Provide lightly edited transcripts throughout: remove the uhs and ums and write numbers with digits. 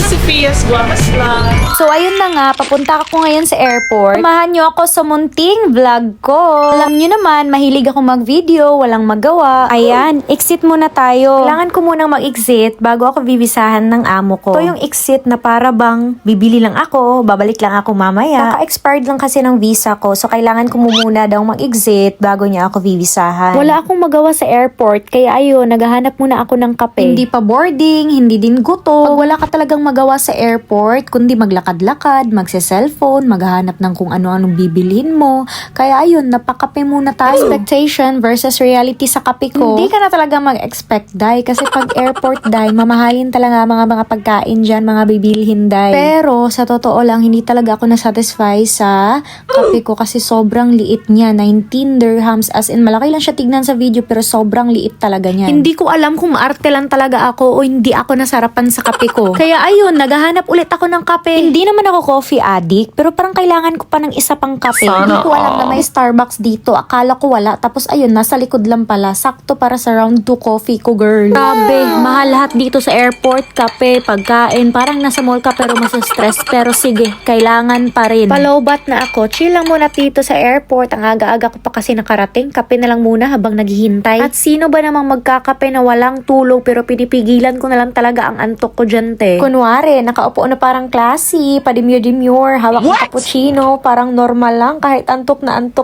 Sophia's Guapas Vlog. So ayun na nga, papunta ako ngayon sa airport. Samahan nyo ako sa munting vlog ko. Alam nyo naman, mahilig ako mag-video, walang magawa. Ayan, exit muna tayo. Kailangan ko munang mag-exit bago ako bibisahan ng amo ko. Ito yung exit na para bang bibili lang ako, babalik lang ako mamaya. Kaka-expired lang kasi ng visa ko, so kailangan ko muna daw mag-exit bago niya ako bibisahan. Wala akong magawa sa airport, kaya ayun, naghahanap muna ako ng kape. Hindi pa boarding, hindi din gutom. Pag wala ka talagang magawa sa airport, kundi maglakad-lakad, magse-cellphone, maghahanap ng kung ano-anong bibilhin mo. Kaya ayun, napakape muna tayo. Expectation versus reality sa kape ko. Hindi ka na talaga mag-expect, day. Kasi pag airport, day, mamahalin talaga mga pagkain dyan, mga bibilhin, day. Pero, sa totoo lang, hindi talaga ako nasatisfy sa kape ko kasi sobrang liit niya. 19 dirhams. As in, malaki lang siya tignan sa video pero sobrang liit talaga niya. Hindi ko alam kung maarte lang talaga ako o hindi ako nasarapan sa kape ko. Kaya ayun, naghahanap ulit ako ng kape. Hindi naman ako coffee addict, pero parang kailangan ko pa ng isa pang kape. Hindi ko alam na may Starbucks dito. Akala ko wala. Tapos ayun, nasa likod lang pala. Sakto para sa round 2 coffee ko, girl. Grabe, mahal lahat dito sa airport. Kape, pagkain. Parang nasa mall ka pero stress. Pero sige, kailangan pa rin. Palowbat na ako. Chill lang muna dito sa airport. Ang aga-aga ko pa kasi nakarating. Kape na lang muna habang naghihintay. At sino ba namang magkakape na walang tulog pero pinipigilan ko na lang talaga ang antok ko dyan, te. Kunwari, nakaupo na parang classy, padimure-demure, hawak ng cappuccino, parang normal lang kahit antok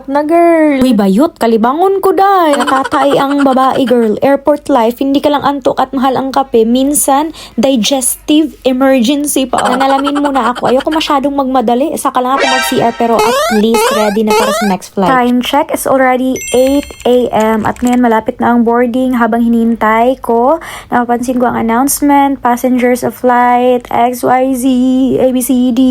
na girl. Uy, bayot, kalibangon ko dahil. Natatay ang babae, girl. Airport life, hindi ka lang antok at mahal ang kape. Minsan, digestive emergency pa. Nanalamin muna ako. Ayoko masyadong magmadali. Saka lang ako mag-CR pero at least ready na para sa next flight. Time check is already 8 a.m. At ngayon malapit na ang boarding. Habang hinihintay ko, napapansin ko ang announcement, passengers of flight XYZ, ABCD,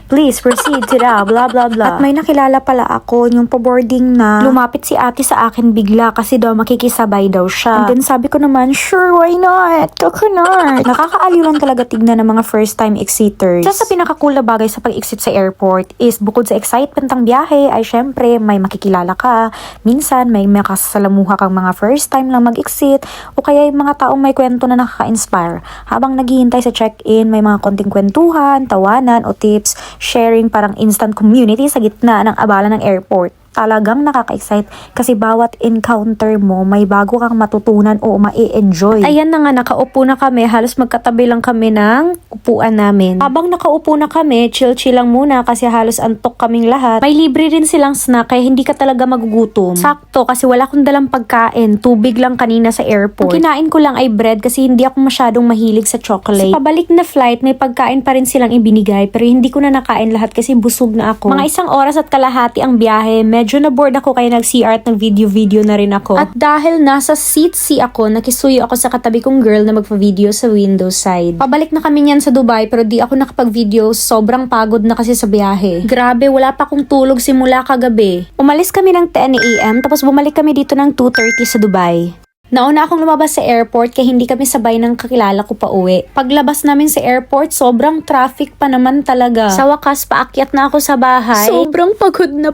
please proceed to the blah blah blah. At may nakilala pala ako, yung pa-boarding na lumapit si ate sa akin bigla kasi daw makikisabay daw siya. And then sabi ko naman, sure, why not? Coconut. Nakakaaliw lang talaga tignan ng mga first time exiters. Isa sa pinaka-cool na bagay sa pag-exit sa airport is bukod sa excitement ng biyahe ay syempre may makikilala ka. Minsan may makasalamuha kang mga first time lang mag-exit o kaya yung mga taong may kwento na nakaka-inspire. Habang naghihintay sa check-in, may mga konting kwentuhan, tawanan o tips, sharing parang instant community sa gitna ng abala ng airport. Talagang nakaka-excite kasi bawat encounter mo may bago kang matutunan o ma-enjoy. Ayan na nga, nakaupo na kami, halos magkatabi lang kami ng upuan namin. Habang nakaupo na kami, chill-chill lang muna kasi halos antok kaming lahat. May libre rin silang snack kaya hindi ka talaga magugutom. Sakto kasi wala akong dalang pagkain, tubig lang kanina sa airport. Ang kinain ko lang ay bread kasi hindi ako masyadong mahilig sa chocolate. Sa pabalik na flight, may pagkain pa rin silang ibinigay pero hindi ko na nakain lahat kasi busog na ako. Mga 1 oras at kalahati ang biyahe, medyo na-bored ako kaya nag-CR at nag-video na rin ako. At dahil nasa seat C ako, nakisuyo ako sa katabi kong girl na magpa-video sa window side. Pabalik na kami niyan sa Dubai pero di ako nakapag-video, sobrang pagod na kasi sa biyahe. Grabe, wala pa akong tulog simula kagabi. Umalis kami ng 10 AM tapos bumalik kami dito ng 2:30 sa Dubai. Nauna akong lumabas sa airport kaya hindi kami sabay ng kakilala ko pa uwi. Paglabas namin sa airport, sobrang traffic pa naman talaga. Sa wakas, paakyat na ako sa bahay. Sobrang pagod na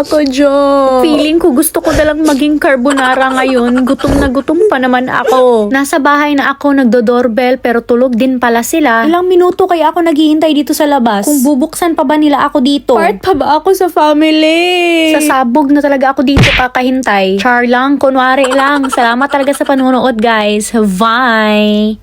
ako, Jo. Feeling ko gusto ko dalang maging carbonara ngayon. Gutom na gutom pa naman ako. Nasa bahay na ako, nagdo-doorbell pero tulog din pala sila. Ilang minuto kaya ako naghihintay dito sa labas. Kung bubuksan pa ba nila ako dito? Part pa ba ako sa family? Sasabog na talaga ako dito kakahintay. Char lang, kunwari lang. Salamat talaga sa panonood, guys. Bye!